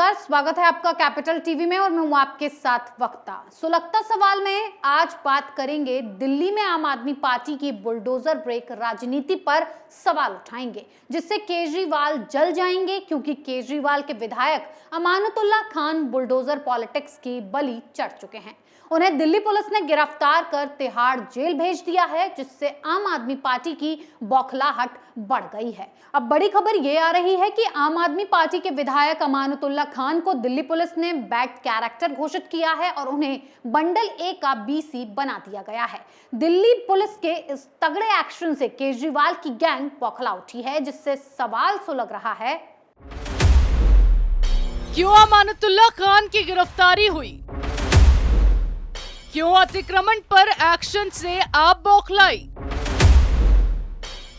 नमस्कार, स्वागत है आपका कैपिटल टीवी में और मैं हूं आपके साथ वक्ता। सुलगता सवाल में आज बात करेंगे दिल्ली में आम आदमी पार्टी की बुलडोजर ब्रेक राजनीति पर सवाल उठाएंगे, जिससे केजरीवाल जल जाएंगे, क्योंकि केजरीवाल के विधायक अमानतुल्लाह खान बुलडोजर पॉलिटिक्स की बलि चढ़ चुके हैं। उन्हें दिल्ली पुलिस ने गिरफ्तार कर तिहाड़ जेल भेज दिया है, जिससे आम आदमी पार्टी की बौखलाहट बढ़ गई है। अब बड़ी खबर ये आ रही है कि आम आदमी पार्टी के विधायक अमानतुल्लाह खान को दिल्ली पुलिस ने बैड कैरेक्टर घोषित किया है और उन्हें बंडल ए का बीसी बना दिया गया है। दिल्ली पुलिस के इस तगड़े एक्शन से केजरीवाल की गैंग बौखला उठी है, जिससे सवाल सुलग रहा है, क्यों अमानतुल्लाह खान की गिरफ्तारी हुई? क्यों अतिक्रमण पर एक्शन से आप बौखलाई?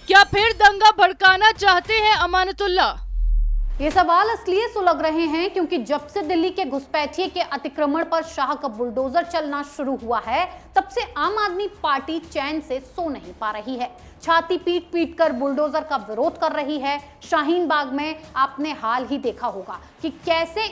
क्या फिर दंगा भड़काना चाहते हैं अमानतुल्लाह? ये सवाल इसलिए सुलग रहे हैं क्योंकि जब से दिल्ली के घुसपैठिए के अतिक्रमण पर शाह का बुलडोजर चलना शुरू हुआ है, तब से आम आदमी पार्टी चैन से सो नहीं पा रही है। छाती पीट पीट कर बुलडोजर का विरोध कर रही है। शाहीन बाग में आपने हाल ही देखा होगा कि कैसे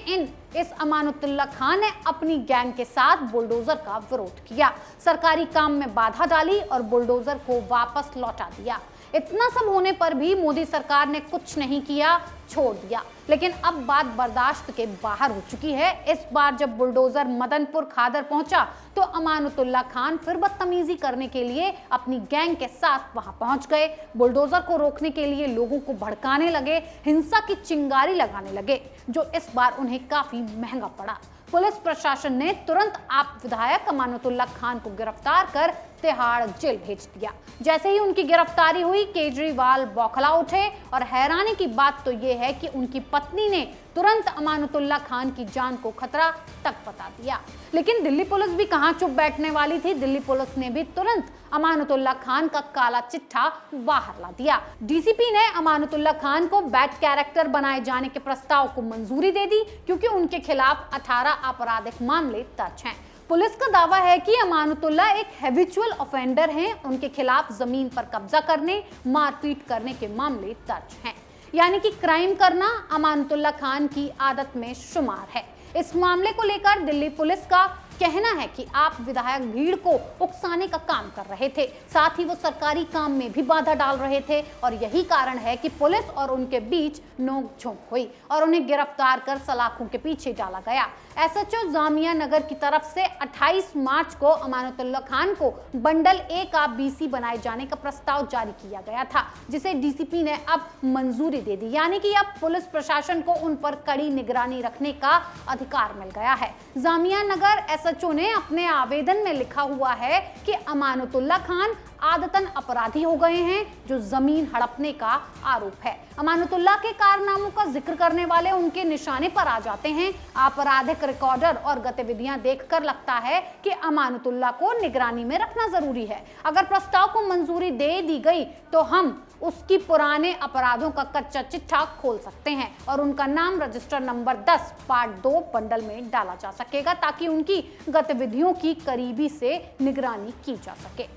इस अमानतुल्लाह खान ने अपनी गैंग के साथ बुलडोजर का विरोध किया, सरकारी काम में बाधा डाली और बुलडोजर को वापस लौटा दिया। इतना सब होने पर भी मोदी सरकार ने कुछ नहीं किया, छोड़ दिया। लेकिन अब बात बर्दाश्त के बाहर हो चुकी है। इस बार जब बुलडोजर मदनपुर खादर पहुंचा तो अमानतुल्लाह खान फिर बदतमीजी करने के लिए अपनी गैंग के साथ वहां पहुंच गए। बुलडोजर को रोकने के लिए लोगों को भड़काने लगे, हिंसा की चिंगारी लगाने लगे, जो इस बार उन्हें काफी महंगा पड़ा। पुलिस प्रशासन ने तुरंत आप विधायक अमानतुल्लाह खान को गिरफ्तार कर तिहाड़ जेल भेज दिया। जैसे ही उनकी गिरफ्तारी हुई, केजरीवाल बौखला उठे और हैरानी की बात तो यह है कि उनकी पत्नी ने तुरंत अमानतुल्लाह खान की जान को खतरा तक बता दिया। लेकिन दिल्ली पुलिस भी कहां चुप बैठने वाली थी। दिल्ली पुलिस ने भी तुरंत अमानतुल्लाह खान का काला चिट्ठा बाहर ला दिया। डीसीपी ने अमानतुल्लाह खान को बैड कैरेक्टर बनाए जाने के प्रस्ताव को मंजूरी दे दी, क्योंकि उनके खिलाफ 18 आपराधिक मामले दर्ज हैं। पुलिस का दावा है कि अमानतुल्लाह एक हैबिचुअल ऑफेंडर हैं। उनके खिलाफ जमीन पर कब्जा करने, मारपीट करने के मामले दर्ज हैं, यानी कि क्राइम करना अमानतुल्लाह खान की आदत में शुमार है। इस मामले को लेकर दिल्ली पुलिस का कहना है कि आप विधायक भीड़ को उकसाने का काम कर रहे थे, साथ ही वो सरकारी काम में भी बाधा डाल रहे थे और यही कारण है कि पुलिस और उनके बीच नोक-झोंक हुई और उन्हें गिरफ्तार कर सलाखों के पीछे डाला गया। एसएचओ जामिया नगर की तरफ से 28 मार्च को अमानतुल्लाह खान को बंडल ए का बीसी बनाए जाने का प्रस्ताव जारी किया गया था, जिसे डीसीपी ने अब मंजूरी दे दी, यानी कि अब पुलिस प्रशासन को उन पर कड़ी निगरानी रखने का अधिकार मिल गया है। जामिया नगर एसएचओ ने अपने आवेदन में लिखा हुआ है कि अमानतुल्लाह खान आदतन अपराधी हो गए हैं, जो जमीन हड़पने का आरोप है। अमानतुल्लाह के कारनामों का जिक्र करने वाले उनके निशाने पर आ जाते हैं। आपराधिक रिकॉर्डर और गतिविधियां देखकर लगता है कि अमानतुल्लाह को निगरानी में रखना जरूरी है। अगर प्रस्ताव को मंजूरी दे दी गई तो हम उसकी पुराने अपराधों का कच्चा चिट्ठा खोल सकते हैं और उनका नाम रजिस्टर नंबर 10 पार्ट 2 बंडल में डाला जा सकेगा, ताकि उनकी गतिविधियों की करीबी से निगरानी की जा सके।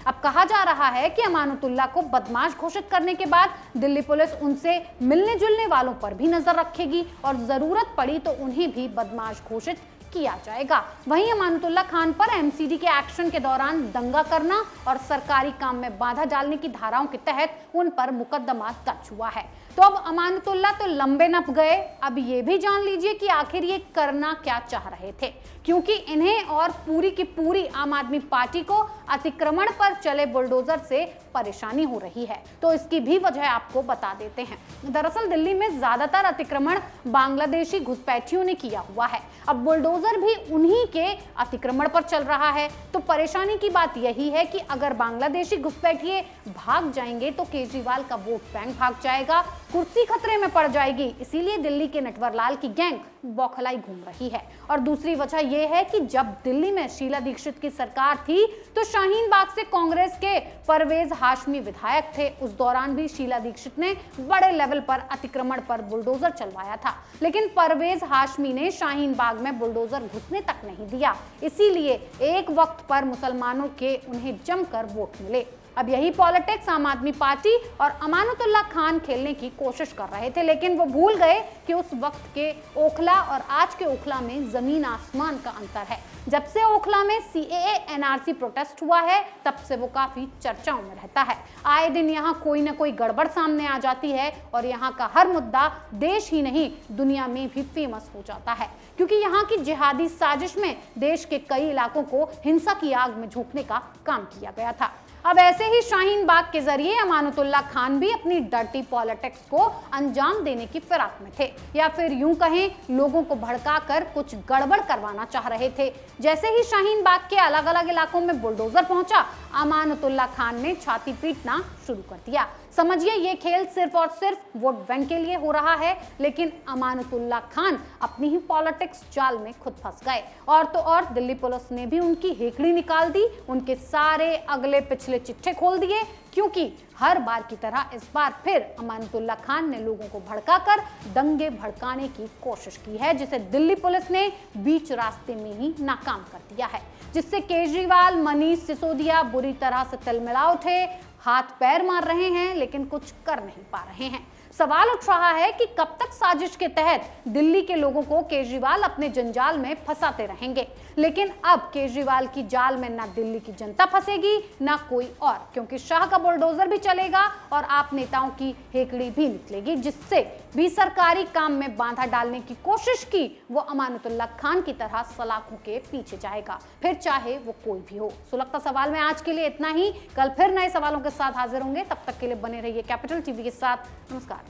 अब कहा जा रहा है कि अमानतुल्लाह को बदमाश घोषित करने के बाद दिल्ली पुलिस उनसे मिलने जुलने वालों पर भी नजर रखेगी और जरूरत पड़ी तो उन्हें भी बदमाश घोषित किया जाएगा। वहीं अमानतुल्लाह खान पर एमसीडी के एक्शन के दौरान दंगा करना और सरकारी काम में बाधा डालने की धाराओं के तहत उन पर मुकदमा दर्ज हुआ है। तो अब अमानतुल्लाह तो लंबे नप गए, अब ये भी जान लीजिए कि आखिर ये करना क्या चाह रहे थे, क्योंकि इन्हें और पूरी की पूरी आम आदमी पार्टी को अतिक्रमण पर चले बुलडोजर से परेशानी हो रही है। तो इसकी भी वजह आपको बता देते हैं। दरअसल दिल्ली में ज्यादातर अतिक्रमण बांग्लादेशी घुसपैठियों ने किया हुआ है। अब बुलडोजर भी उन्हीं के अतिक्रमण पर चल रहा है। तो परेशानी की बात यही है कि अगर बांग्लादेशी घुसपैठिए भाग जाएंगे तो केजरीवाल का वोट बैंक भाग जाएगा, कुर्सी खतरे में पड़ जाएगी। इसीलिए दिल्ली के नटवरलाल की गैंग बौखलाई घूम रही है। और दूसरी वजह यह है कि जब दिल्ली में शीला दीक्षित की सरकार थी तो शाहीन बाग से कांग्रेस के परवेज हाशमी विधायक थे। उस दौरान भी शीला दीक्षित ने बड़े लेवल पर अतिक्रमण पर बुलडोजर चलवाया था, लेकिन परवेज हाशमी ने शाहीन बाग में बुलडोजर घुसने तक नहीं दिया। इसीलिए एक वक्त पर मुसलमानों के उन्हें जमकर वोट मिले। अब यही पॉलिटिक्स आम आदमी पार्टी और अमानतुल्लाह खान खेलने की कोशिश कर रहे थे, लेकिन वो भूल गए कि उस वक्त के ओखला और आज के ओखला में जमीन आसमान का अंतर है। जब से ओखला में CAA NRC प्रोटेस्ट हुआ है, तब से वो काफी चर्चाओं में रहता है। आए दिन यहाँ कोई ना कोई गड़बड़ सामने आ जाती है और यहाँ का हर मुद्दा देश ही नहीं दुनिया में भी फेमस हो जाता है, क्योंकि यहाँ की जिहादी साजिश में देश के कई इलाकों को हिंसा की आग में झोंकने का काम किया गया था। अब ऐसे ही शाहीन बाग के जरिए अमानतुल्लाह खान भी अपनी डर्टी पॉलिटिक्स को अंजाम देने की फिराक में थे, या फिर यूं कहें लोगों को भड़काकर कुछ गड़बड़ करवाना चाह रहे थे। जैसे ही शाहीन बाग के अलग अलग इलाकों में बुलडोजर पहुंचा, अमानतुल्लाह खान ने छाती पीटना शुरू कर दिया। समझिए ये खेल सिर्फ और सिर्फ वोट बैंक के लिए हो रहा है, लेकिन अमानतुल्लाह खान अपनी ही पॉलिटिक्स जाल में खुद फंस गए। और तो और दिल्ली पुलिस ने भी उनकी हेकड़ी निकाल दी, उनके सारे अगले पिछले चिट्ठे खोल दिए, क्योंकि हर बार की तरह इस बार फिर अमानतुल्लाह खान ने लोगों को भड़काकर दंगे भड़काने की कोशिश की है, जिसे दिल्ली पुलिस ने बीच रास्ते में ही नाकाम कर दिया है, जिससे केजरीवाल, मनीष सिसोदिया बुरी तरह से तिलमिला उठे, हाथ पैर मार रहे हैं, लेकिन कुछ कर नहीं पा रहे हैं। सवाल उठ रहा है कि कब तक साजिश के तहत दिल्ली के लोगों को केजरीवाल अपने जंजाल में फंसाते रहेंगे। लेकिन अब केजरीवाल की जाल में ना दिल्ली की जनता फंसेगी ना कोई और, क्योंकि शाह का बुलडोजर भी चलेगा और आप नेताओं की हेकड़ी भी निकलेगी, जिससे भी सरकारी काम में बाधा डालने की कोशिश की वो अमानतुल्लाह खान की तरह सलाखों के पीछे जाएगा, फिर चाहे वो कोई भी हो। सुलगता सवाल में आज के लिए इतना ही। कल फिर नए सवालों के साथ हाजिर होंगे, तब तक के लिए बने रहिए कैपिटल टीवी के साथ। नमस्कार।